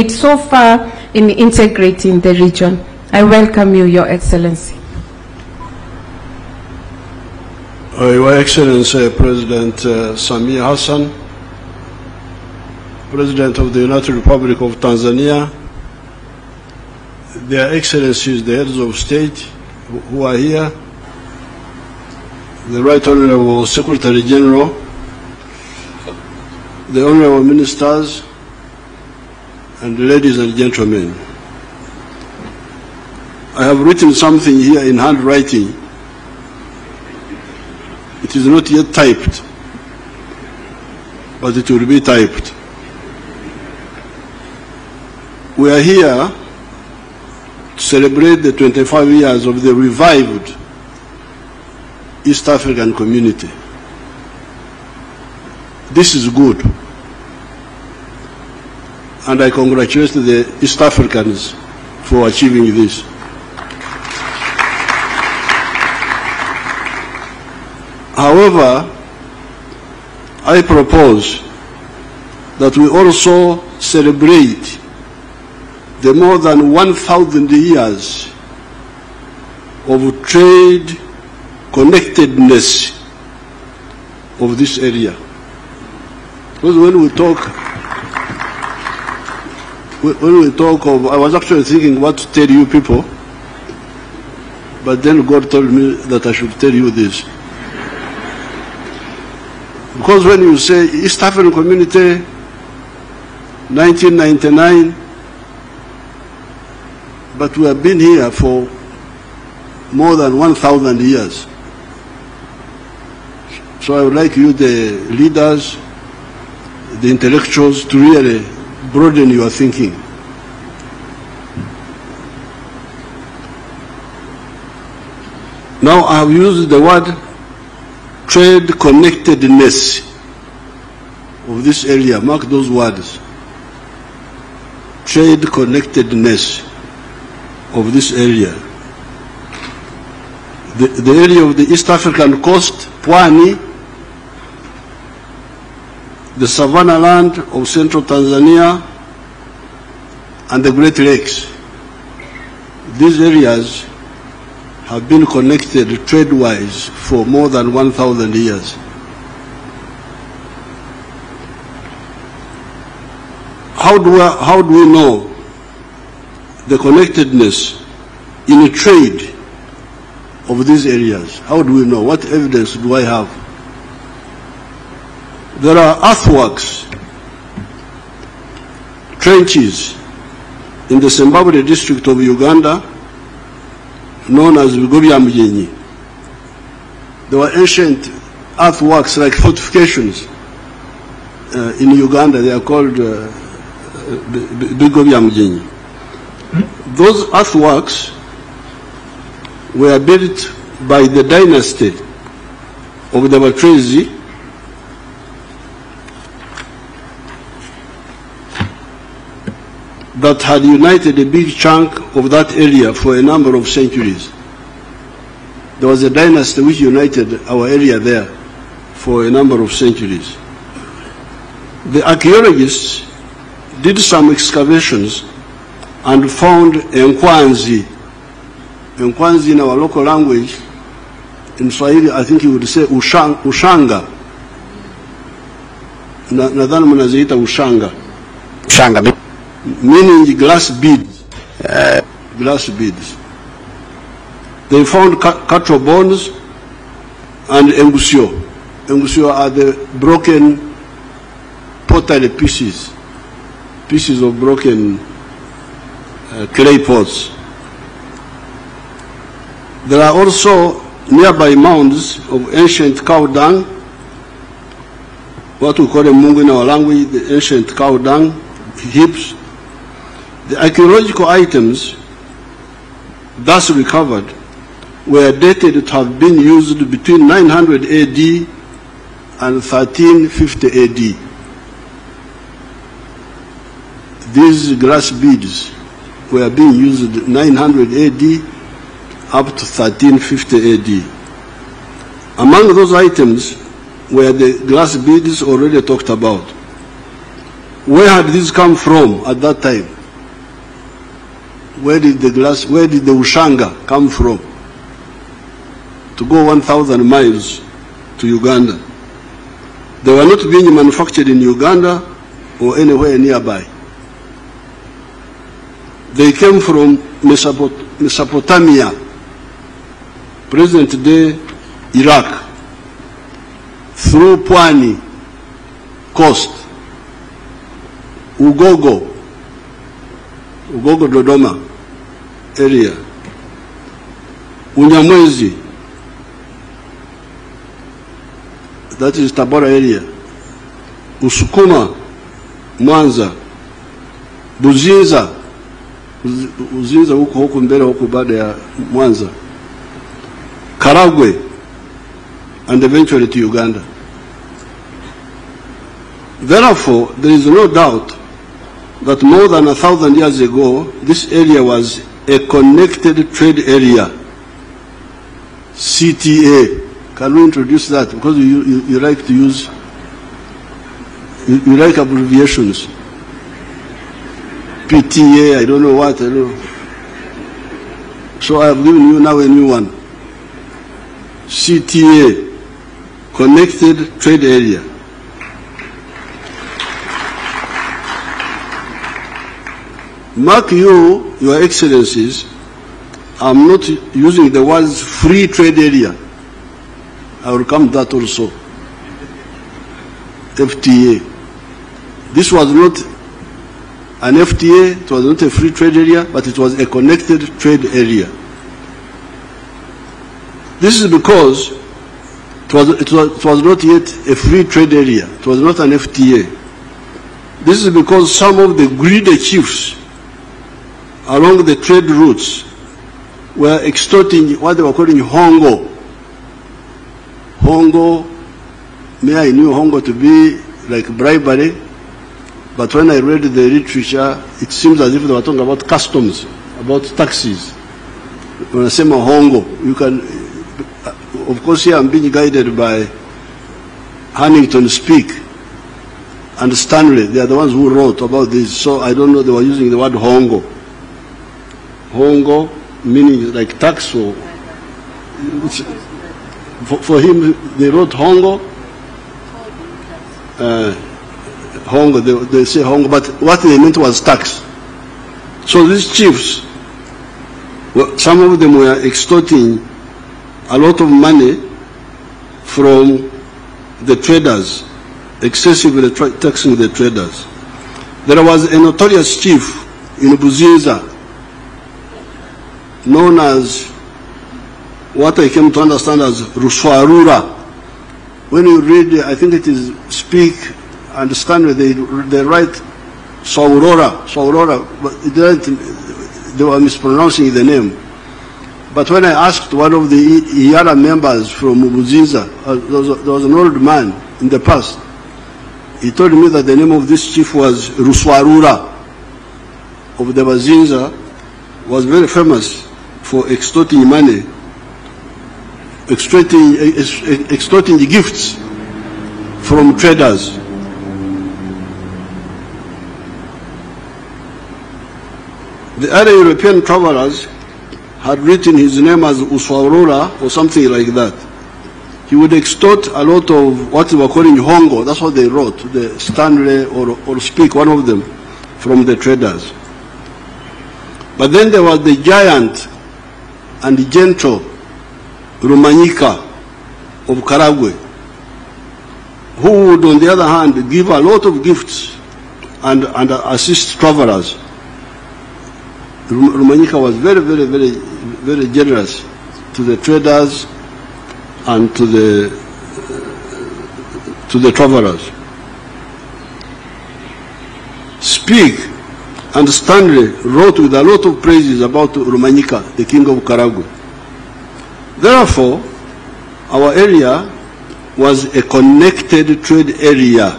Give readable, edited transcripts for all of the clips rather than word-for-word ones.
made so far in integrating the region. I welcome you, Your Excellency. Your Excellency President Samia Hassan, President of the United Republic of Tanzania, Their Excellencies, the heads of state who are here, the Right Honorable Secretary General, the Honorable Ministers, and ladies and gentlemen. I have written something here in handwriting. It is not yet typed, but it will be typed. We are here to celebrate the 25 years of the revived East African community. This is good, and I congratulate the East Africans for achieving this. However, I propose that we also celebrate the more than 1,000 years of trade connectedness of this area. Because when we talk of, I was actually thinking what to tell you people, but then God told me that I should tell you this. Because when you say East African Community, 1999, but we have been here for more than 1,000 years. So I would like you, the leaders, the intellectuals, to really broaden your thinking. Now I have used the word trade connectedness of this area. Mark those words. Trade connectedness of this area. The area of the East African coast, Pwani, the savannah land of central Tanzania, and the Great Lakes. These areas have been connected trade-wise for more than 1,000 years. How do we know the connectedness in trade of these areas? How do we know? What evidence do I have? There are earthworks, trenches in the Zimbabwe district of Uganda, known as Mutembei. There were ancient earthworks like fortifications in Uganda. They are called Mutembei. Those earthworks were built by the dynasty of the Batrezi that had united a big chunk of that area for a number of centuries. There was a dynasty which united our area there for a number of centuries. The archaeologists did some excavations and found Nkwanzi. Nkwanzi in our local language, in Swahili I think you would say ushanga. Nadhani mnaziita ushanga. Ushanga meaning glass beads. Glass beads. They found cattle bones and engusio. Engusio are the broken pottery pieces of broken clay pots. There are also nearby mounds of ancient cow dung, what we call a mungu in our language, the ancient cow dung heaps. The archaeological items thus recovered were dated to have been used between 900 AD and 1350 AD. These glass beads were being used 900 AD up to 1350 AD. Among those items were the glass beads already talked about. Where had these come from at that time? where did the ushanga come from? To go 1,000 miles to Uganda. They were not being manufactured in Uganda or anywhere nearby. They came from Mesopotamia, present-day Iraq, through Pwani coast, Ugogo Dodoma area, Unyamwezi, that is Tabora area, Usukuma, Mwanza, Buzinza huko mbele huko baada ya Mwanza, Karagwe, and eventually to Uganda. Therefore, there is no doubt that more than 1,000 years ago, this area was a connected trade area, CTA. Can we introduce that? Because you like to use, you like abbreviations. PTA, I don't know what, I don't know. So I have given you now a new one. CTA, Connected Trade Area. Mark you, Your Excellencies, I'm not using the words free trade area. I will come to that also. FTA. This was not an FTA, it was not a free trade area, but it was a connected trade area. This is because it was not yet a free trade area, it was not an FTA. This is because some of the greedy chiefs along the trade routes were extorting what they were calling hongo. Hongo, I knew hongo to be like bribery, but when I read the literature, it seems as if they were talking about customs, about taxes. When I say hongo, you can, of course here I'm being guided by Huntington Speak and Stanley. They are the ones who wrote about this, so I don't know, they were using the word hongo. Hongo meaning like tax, or for him they wrote hongo. Hongo, they say hongo, but what they meant was tax. So these chiefs, some of them were extorting a lot of money from the traders, excessively taxing the traders. There was a notorious chief in Buzinza, known as what I came to understand as Ruswarura. When you read, I think it is Speak, understand, they write Saurora, but they were mispronouncing the name. But when I asked one of the IARA members from Buzinza, there was an old man in the past, he told me that the name of this chief was Ruswarura of the Buzinza, was very famous for extorting money, extorting gifts from traders. The other European travelers had written his name as Uswarura or something like that. He would extort a lot of what they were calling hongo, that's what they wrote, the Stanley or Speak, one of them, from the traders. But then there was the giant and the gentle Rumanyika of Karagwe, who would, on the other hand, give a lot of gifts and assist travelers. Rumanyika was very generous to the traders and to the travelers. Speak and Stanley wrote with a lot of praises about Rumanyika, the king of Karagwe. Therefore, our area was a connected trade area,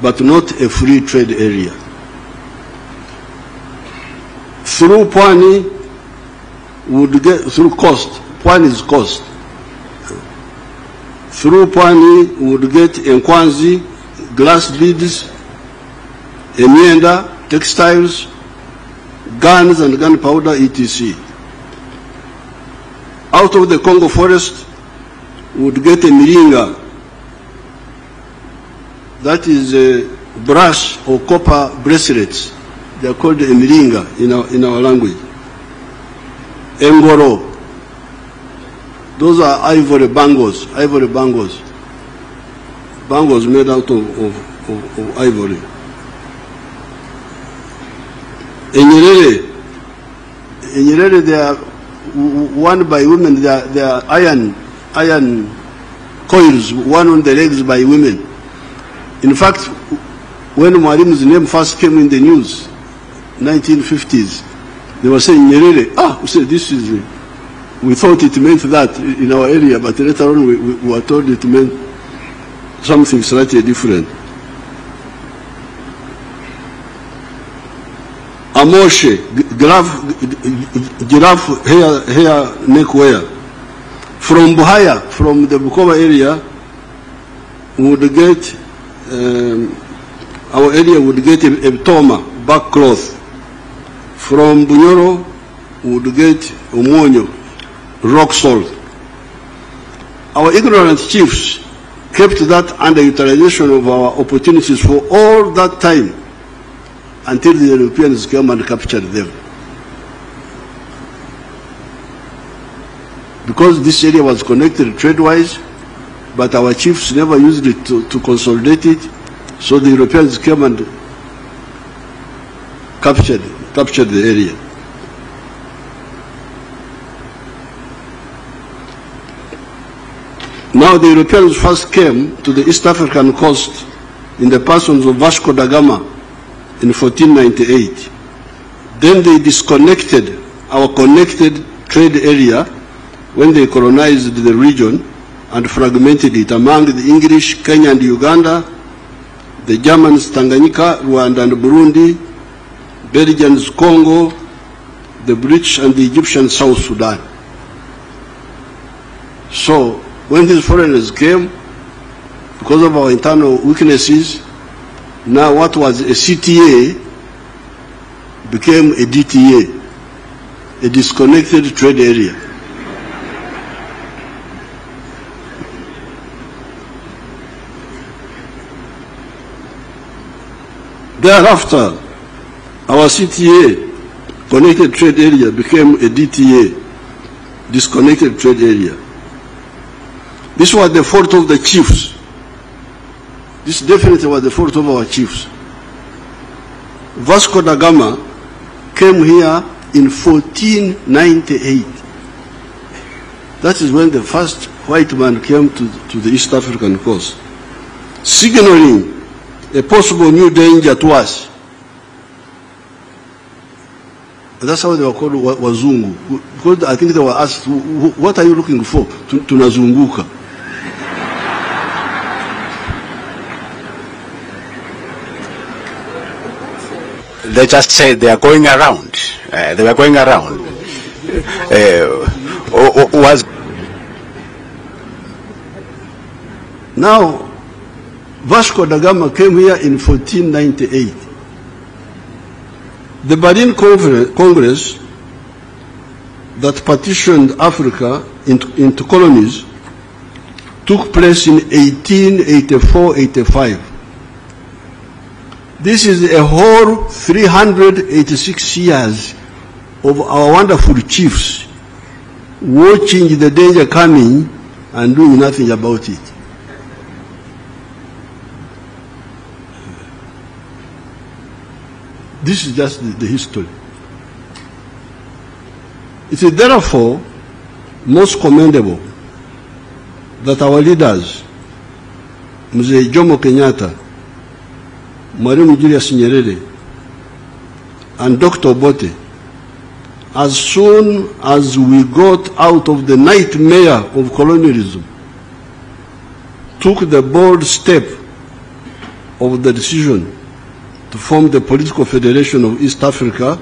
but not a free trade area. Through Pwani, would get through coast. Pwani is coast. Through Pwani, would get Nkwanzi, glass beads, Emyenda, textiles, guns and gunpowder, etc. Out of the Congo forest, we would get a miringa, that is a brass or copper bracelets. They are called a miringa in our language. Engoro, those are ivory bangles made out of ivory. In Nyerere, they are worn by women. They are iron coils worn on the legs by women. In fact, when Mwalimu's name first came in the news, 1950s, they were saying Nyerere. We said this is. We thought it meant that in our area, but later on we were told it meant something slightly different. Amoshe, giraffe hair neck wear. From Buhaya, from the Bukoba area, we would get, our area would get a toma, back cloth. From Bunyoro, we would get umonyo, rock salt. Our ignorant chiefs kept that underutilization of our opportunities for all that time until the Europeans came and captured them. Because this area was connected trade-wise, but our chiefs never used it to consolidate it, so the Europeans came and captured the area. Now the Europeans first came to the East African coast in the persons of Vasco da Gama in 1498. Then they disconnected our connected trade area when they colonized the region and fragmented it among the English, Kenya and Uganda, the Germans, Tanganyika, Rwanda and Burundi, Belgians, Congo, the British and the Egyptian South Sudan. So when these foreigners came, because of our internal weaknesses, now what was a CTA became a DTA, a disconnected trade area. Thereafter, our CTA, connected trade area, became a DTA, disconnected trade area. This was the fault of the chiefs. This definitely was the fault of our chiefs. Vasco da Gama came here in 1498. That is when the first white man came to the East African coast, signaling a possible new danger to us. That's how they were called Wazungu. Because I think they were asked, what are you looking for? Tunazunguka. They just said they are going around. They were going around. Now, Vasco da Gama came here in 1498. The Berlin Congress that partitioned Africa into colonies took place in 1884-85. This is a whole 386 years of our wonderful chiefs watching the danger coming and doing nothing about it. This is just the history. It is therefore most commendable that our leaders, Mzee Jomo Kenyatta, Mwalimu Julius Nyerere, and Dr. Obote, as soon as we got out of the nightmare of colonialism, took the bold step of the decision to form the Political Federation of East Africa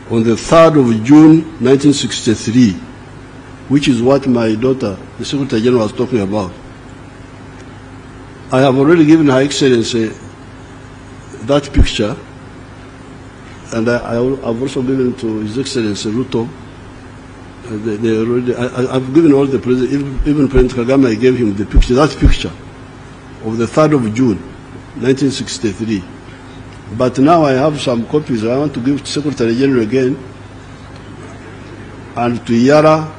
on the 3rd of June 1963, which is what my daughter, the Secretary General, was talking about. I have already given Her Excellency that picture, and I've also given to His Excellency Ruto. I've given all the presidents, even President Kagame, I gave him the picture, that picture of the 3rd of June, 1963. But now I have some copies I want to give to Secretary General again, and to Yara,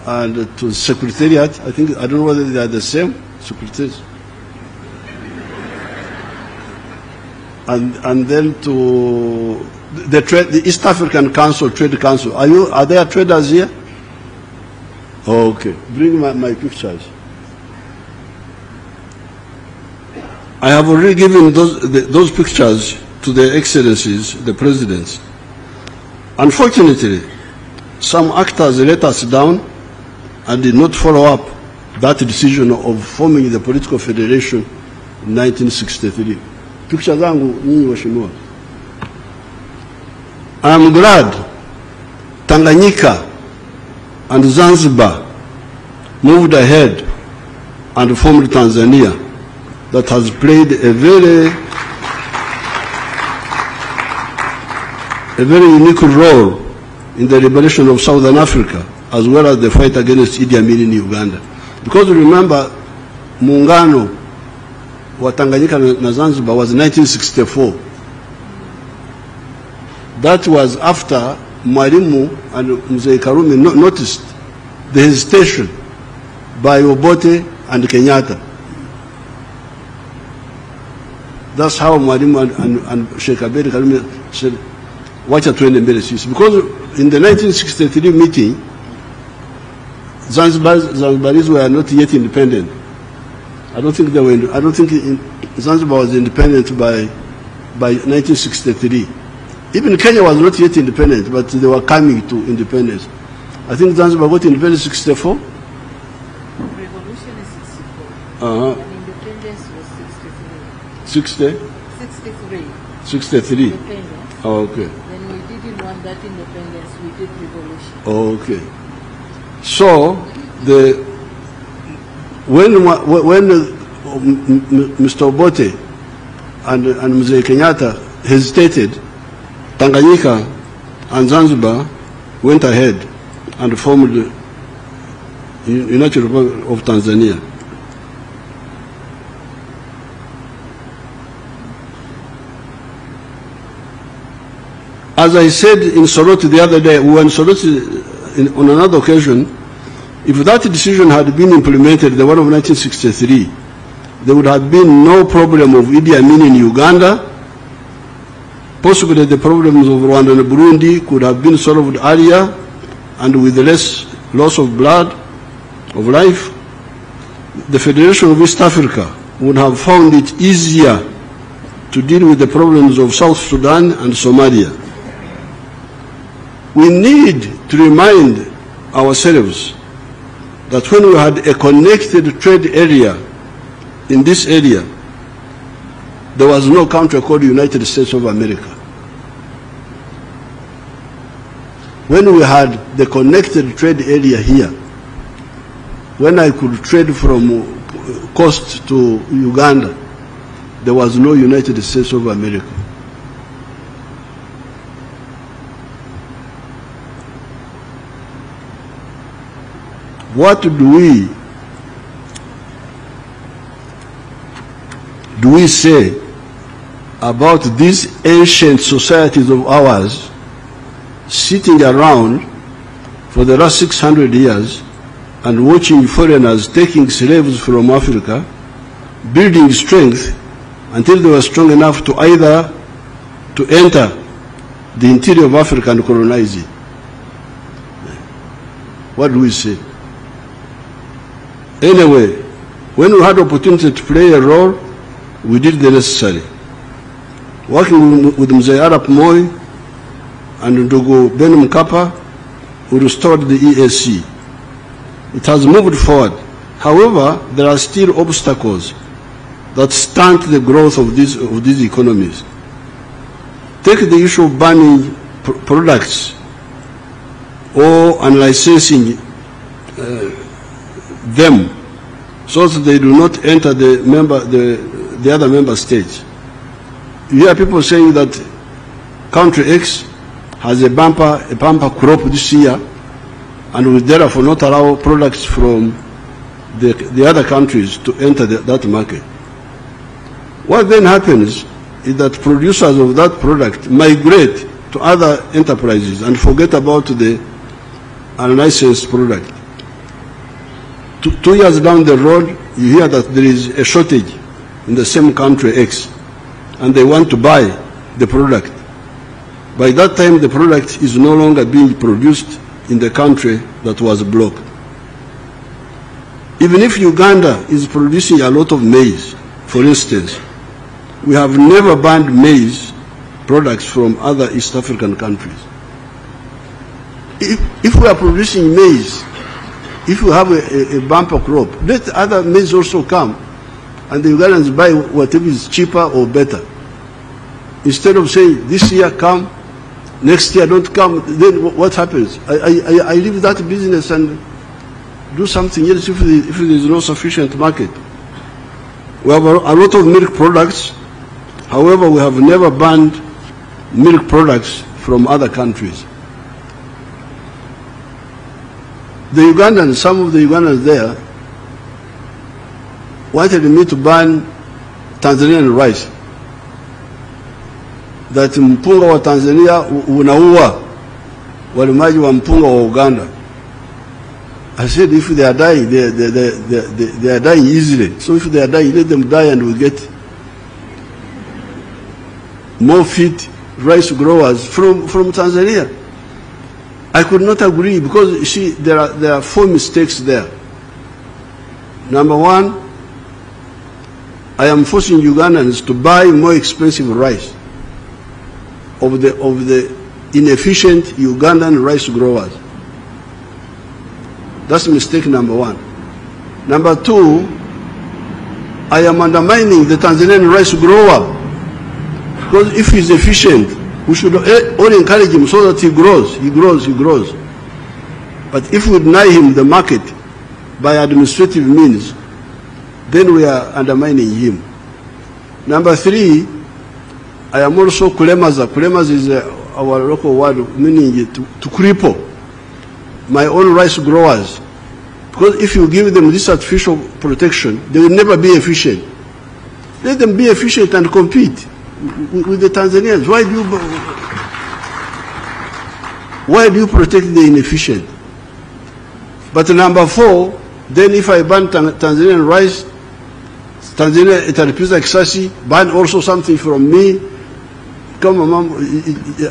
and to Secretariat. I don't know whether they are the same secretaries. And then to the East African Council, Trade Council. Are there traders here? Oh, okay. Bring my pictures. I have already given those pictures to their excellencies, the presidents. Unfortunately, some actors let us down and did not follow up that decision of forming the political federation in 1963. Picture zangu nyinyi waheshimiwa. I'm glad Tanganyika and Zanzibar moved ahead and formed Tanzania, that has played a very unique role in the liberation of Southern Africa, as well as the fight against Idi Amin in Uganda. Because remember, muungano wa Tanganyika na Zanzibar was 1964. That was after Mwalimu and Mzee Karume noticed the hesitation by Obote and Kenyatta. That's how Mwalimu and Sheikh Abedi Karume said, wacha tuende mbele sisi. Because in the 1963 meeting, Zanzibaris were not yet independent. I don't think Zanzibar was independent by 1963. Even Kenya was not yet independent, but they were coming to independence. I think Zanzibar got independence in 64. Revolution is 64. And independence was 63. 63. Independence. Oh, okay. When we didn't want that independence, we did revolution. Oh, okay. So when Mr. Obote and Mzee Kenyatta hesitated, Tanganyika and Zanzibar went ahead and formed the United Republic of Tanzania. As I said in Soroti the other day, we were in Soroti on another occasion, if that decision had been implemented, the one of 1963, there would have been no problem of Idi Amin in Uganda. Possibly the problems of Rwanda and Burundi could have been solved earlier and with less loss of blood, of life. The Federation of East Africa would have found it easier to deal with the problems of South Sudan and Somalia. We need to remind ourselves that when we had a connected trade area in this area, there was no country called United States of America. When we had the connected trade area here, when I could trade from coast to Uganda, there was no United States of America. What do we say about these ancient societies of ours sitting around for the last 600 years and watching foreigners taking slaves from Africa, building strength until they were strong enough to either to enter the interior of Africa and colonize it? What do we say? Anyway, when we had opportunity to play a role, we did the necessary. Working with Mzee Arap Moi and Ndugu Ben Mkapa, we restored the EAC. It has moved forward. However, there are still obstacles that stunt the growth of these economies. Take the issue of banning products or unlicensing them so that they do not enter the other member states. You hear people saying that country X has a bumper crop this year and will therefore not allow products from the other countries to enter that market. What then happens is that producers of that product migrate to other enterprises and forget about the unlicensed product. 2 years down the road, you hear that there is a shortage in the same country X, and they want to buy the product. By that time, the product is no longer being produced in the country that was blocked. Even if Uganda is producing a lot of maize, for instance, we have never banned maize products from other East African countries. If we are producing maize, if we have a bumper crop, let other maize also come, and the Ugandans buy whatever is cheaper or better. Instead of saying, this year come, next year don't come, then what happens? I leave that business and do something else if there is no sufficient market. We have a lot of milk products. However, we have never banned milk products from other countries. The Ugandans, some of the Ugandans there, wanted me to ban Tanzanian rice. That mpunga wa Tanzania unaua walimaji wa mpunga wa Uganda. I said, if they are dying, they are dying easily. So if they are dying, let them die and we get more fit rice growers from Tanzania. I could not agree because, you see, there are 4 mistakes there. Number one, I am forcing Ugandans to buy more expensive rice of the inefficient Ugandan rice growers. That's mistake number one. Number two, I am undermining the Tanzanian rice grower, because if he's efficient, we should all encourage him so that he grows. But if we deny him the market by administrative means, then we are undermining him. Number three, I am also kulemaza. Kulemaza is our local word meaning to cripple my own rice growers. Because if you give them this artificial protection, they will never be efficient. Let them be efficient and compete with the Tanzanians. Why do you protect the inefficient? But number four, then if I ban Tanzanian rice, Tanzania italipiza kisasi, ban also something from me. Come on, Mom,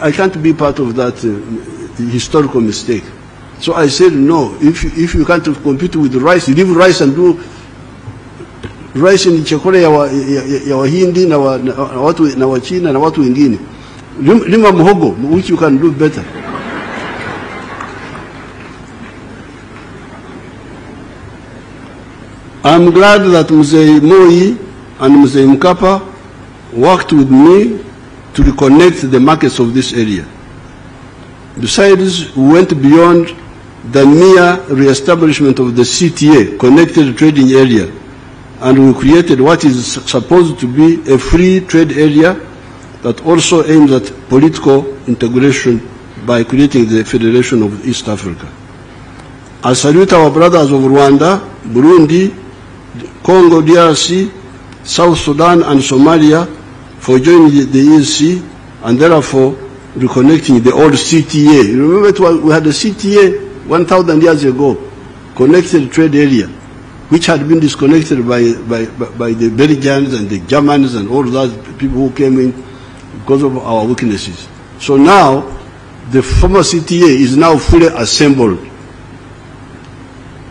I can't be part of that historical mistake. So I said, no, if you can't compete with rice, leave rice and do rice in chakula ya Wahindi na Wachina na watu wengine. Lima muhogo, which you can do better. I'm glad that Mzee Moi and Mzee Mkapa worked with me to reconnect the markets of this area. Besides, we went beyond the mere re-establishment of the CTA, Connected Trading Area, and we created what is supposed to be a free trade area that also aims at political integration by creating the Federation of East Africa. I salute our brothers of Rwanda, Burundi, Congo, DRC, South Sudan, and Somalia for joining the EAC and therefore reconnecting the old CTA. You remember we had a CTA 1,000 years ago, Connected Trade Area, which had been disconnected by the Belgians and the Germans and all those people who came in because of our weaknesses. So now, the former CTA is now fully assembled.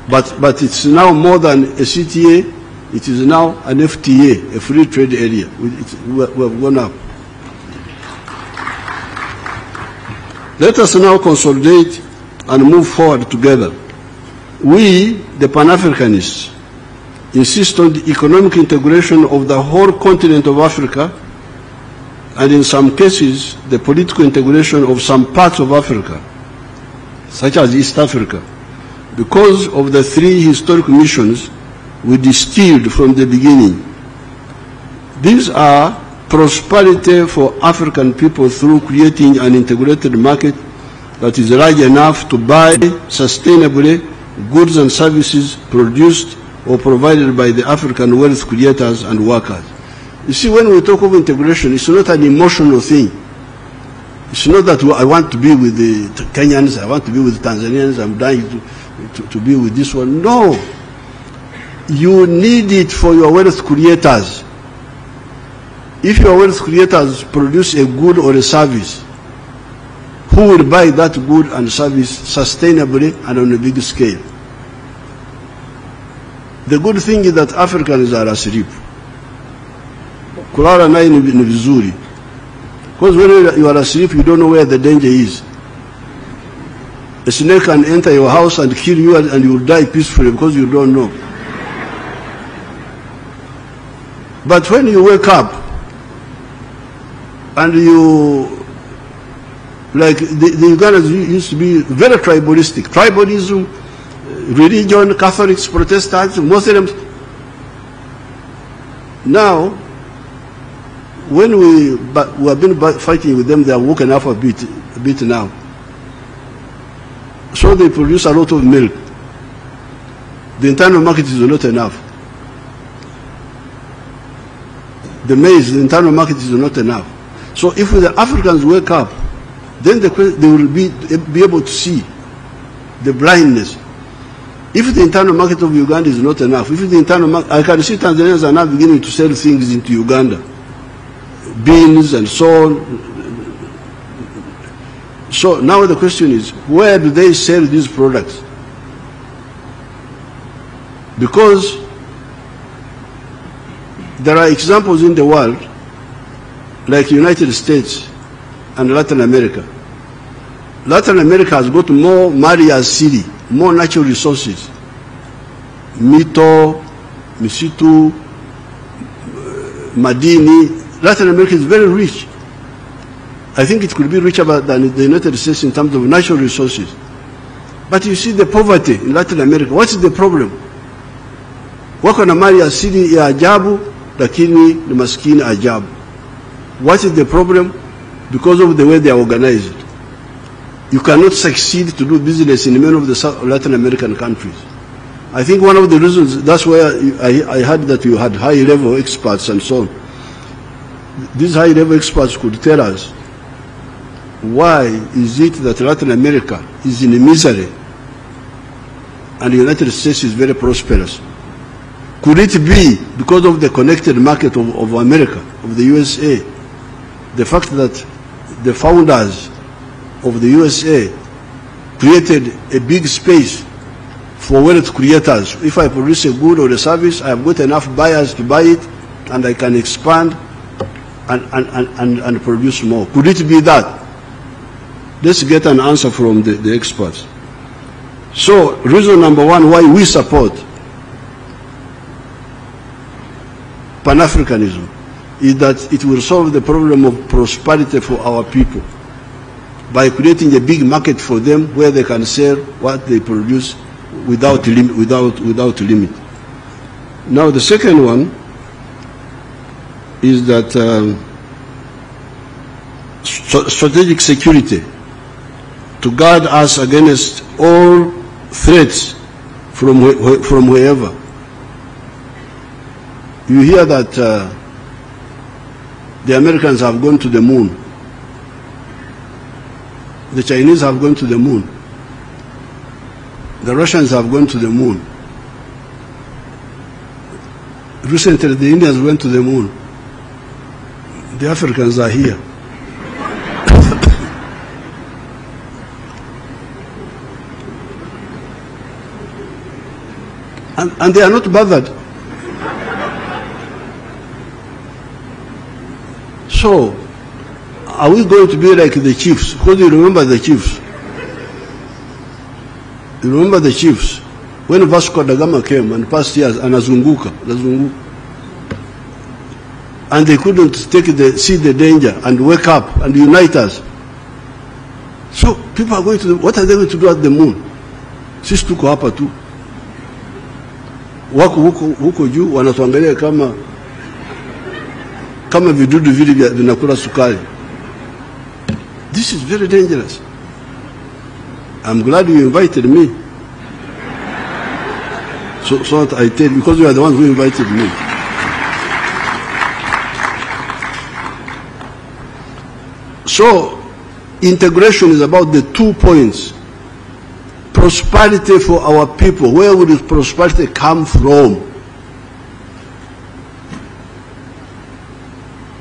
But it's now more than a CTA, it is now an FTA, a free trade area. We have gone up. Let us now consolidate and move forward together. We, the Pan-Africanists, insist on the economic integration of the whole continent of Africa, and in some cases, the political integration of some parts of Africa, such as East Africa, because of the 3 historic missions we distilled from the beginning. These are prosperity for African people through creating an integrated market that is large enough to buy sustainably goods and services produced or provided by the African wealth creators and workers. You see, when we talk of integration, it's not an emotional thing. It's not that I want to be with the Kenyans, I want to be with the Tanzanians, I'm dying to be with this one. No. You need it for your wealth creators. If your wealth creators produce a good or a service, who will buy that good and service sustainably and on a big scale? The good thing is that Africans are asleep. Kulala naye ni vizuri. Because when you are asleep, you don't know where the danger is. A snake can enter your house and kill you, and you will die peacefully because you don't know. But when you wake up and you, like the Ugandans used to be very tribalistic. Tribalism, religion, Catholics, Protestants, Muslims. Now, when we have been fighting with them, they are woken up a bit now. So they produce a lot of milk. The internal market is not enough. The maize, the internal market is not enough. So if the Africans wake up, then they will be able to see the blindness. If the internal market of Uganda is not enough, if the internal market, I can see Tanzanians are now beginning to sell things into Uganda. Beans and so on. So now the question is, where do they sell these products? Because there are examples in the world, like United States and Latin America. Latin America has got more Maria City, more natural resources. Mito, Misitu, Madini. Latin America is very rich. I think it could be richer than the United States in terms of natural resources. But you see the poverty in Latin America. What is the problem? Wako na mali asili ya ajabu, lakini ni maskini ajabu. What is the problem? Because of the way they are organized. You cannot succeed to do business in many of the Latin American countries. I think one of the reasons, that's why I heard that you had high-level experts and so on. These high-level experts could tell us, why is it that Latin America is in misery and the United States is very prosperous? Could it be because of the connected market of America, of the USA, the fact that the founders of the USA created a big space for wealth creators? If I produce a good or a service, I have got enough buyers to buy it, and I can expand and produce more. Could it be that? Let's get an answer from the experts. So, reason number one why we support Pan-Africanism is that it will solve the problem of prosperity for our people by creating a big market for them where they can sell what they produce without limit. Now, the second one is that strategic security, to guard us against all threats from wherever. You hear that the Americans have gone to the moon. The Chinese have gone to the moon. The Russians have gone to the moon. Recently, the Indians went to the moon. The Africans are here. and they are not bothered. So, are we going to be like the chiefs? Because you remember the chiefs. You remember the chiefs. When Vasco da Gama came and past years, anazunguka. And they couldn't see the danger and wake up and unite us. So people are going to, what are they going to do at the moon? Sisi tuko hapa tu. Wako huko juu wanatuangalia kama vidudu vile vinakula sukari. This is very dangerous. I'm glad you invited me. So that I tell you, because you are the ones who invited me. So, integration is about the 2 points. Prosperity for our people. Where would prosperity come from?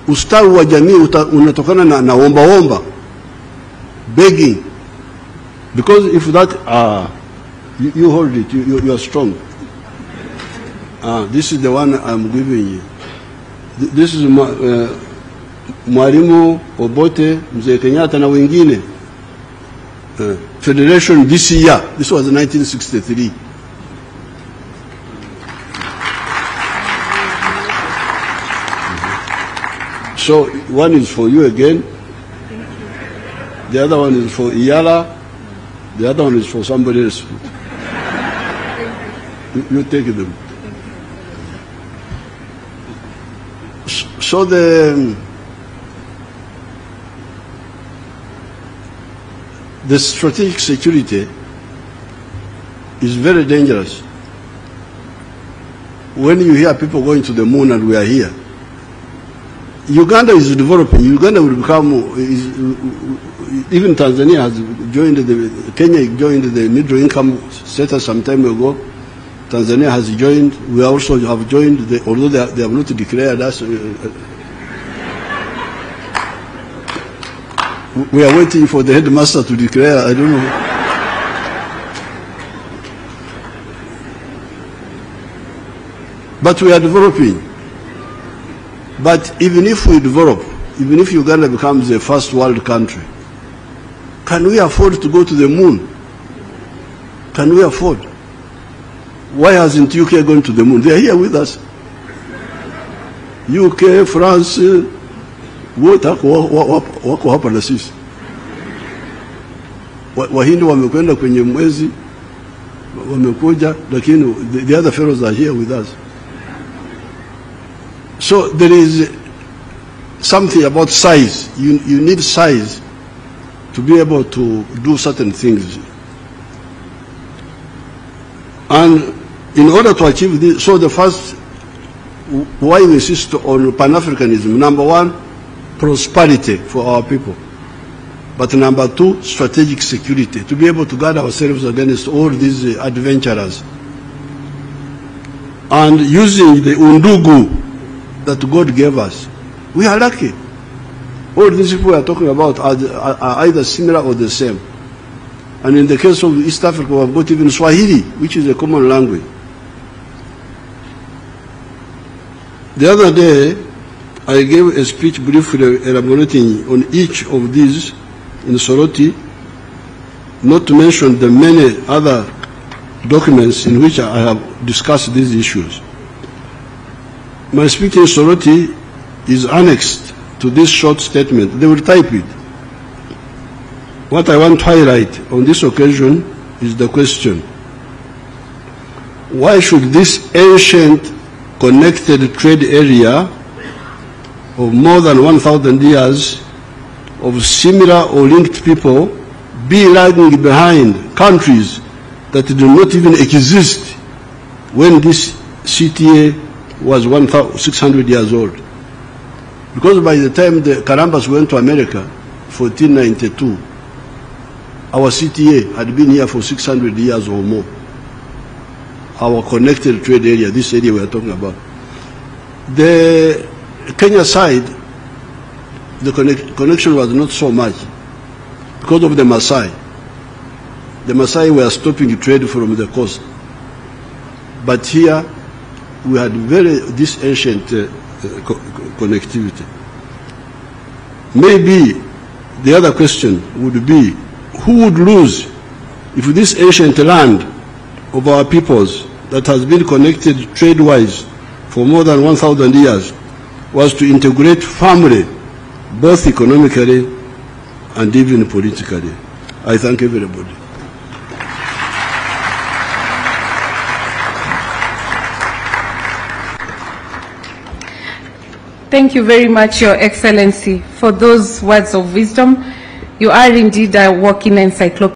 Ustawi wa jamii unatokana na omba, begging. Because if that, you hold it, you are strong. This is the one I'm giving you. This is Mwalimu Obote, Mzee Kenyatta na wengine. Federation this year. This was 1963. So one is for you again. The other one is for Iyala. The other one is for somebody else. You take them. So the strategic security is very dangerous. When you hear people going to the moon and we are here, Uganda is developing. Uganda will become, even Tanzania has joined Kenya joined the middle income status some time ago. Tanzania has joined. We also have joined, although they have not declared us. We are waiting for the headmaster to declare, I don't know. But we are developing. But even if we develop, even if Uganda becomes a first world country, can we afford to go to the moon? Can we afford? Why hasn't UK gone to the moon? They are here with us. UK, France, wote wako hapa na sisi. Wahindi wamekwenda kwenye mwezi, wamekuja, lakini the other fellows are here with us. So there is something about size. You need size to be able to do certain things. And in order to achieve this, so the first, why we insist on Pan-Africanism, number one, prosperity for our people. But number two, strategic security, to be able to guard ourselves against all these adventurers. And using the undugu that God gave us, we are lucky. All these people we are talking about are either similar or the same. And in the case of East Africa, we have got even Swahili, which is a common language. The other day, I gave a speech briefly elaborating on each of these in Soroti, not to mention the many other documents in which I have discussed these issues. My speech in Soroti is annexed to this short statement. They will type it. What I want to highlight on this occasion is the question: why should this ancient connected trade area of more than 1,000 years of similar or linked people be lagging behind countries that do not even exist when this CTA was 1,600 years old? Because by the time the Karambas went to America, 1492, our CTA had been here for 600 years or more. Our connected trade area, this area we are talking about. The Kenya side, the connection was not so much because of the Maasai. The Maasai were stopping trade from the coast. But here, we had this ancient connectivity. Maybe the other question would be, who would lose if this ancient land of our peoples that has been connected trade-wise for more than 1,000 years was to integrate family, both economically and even politically? I thank everybody. Thank you very much, Your Excellency, for those words of wisdom. You are indeed a walking encyclopedia.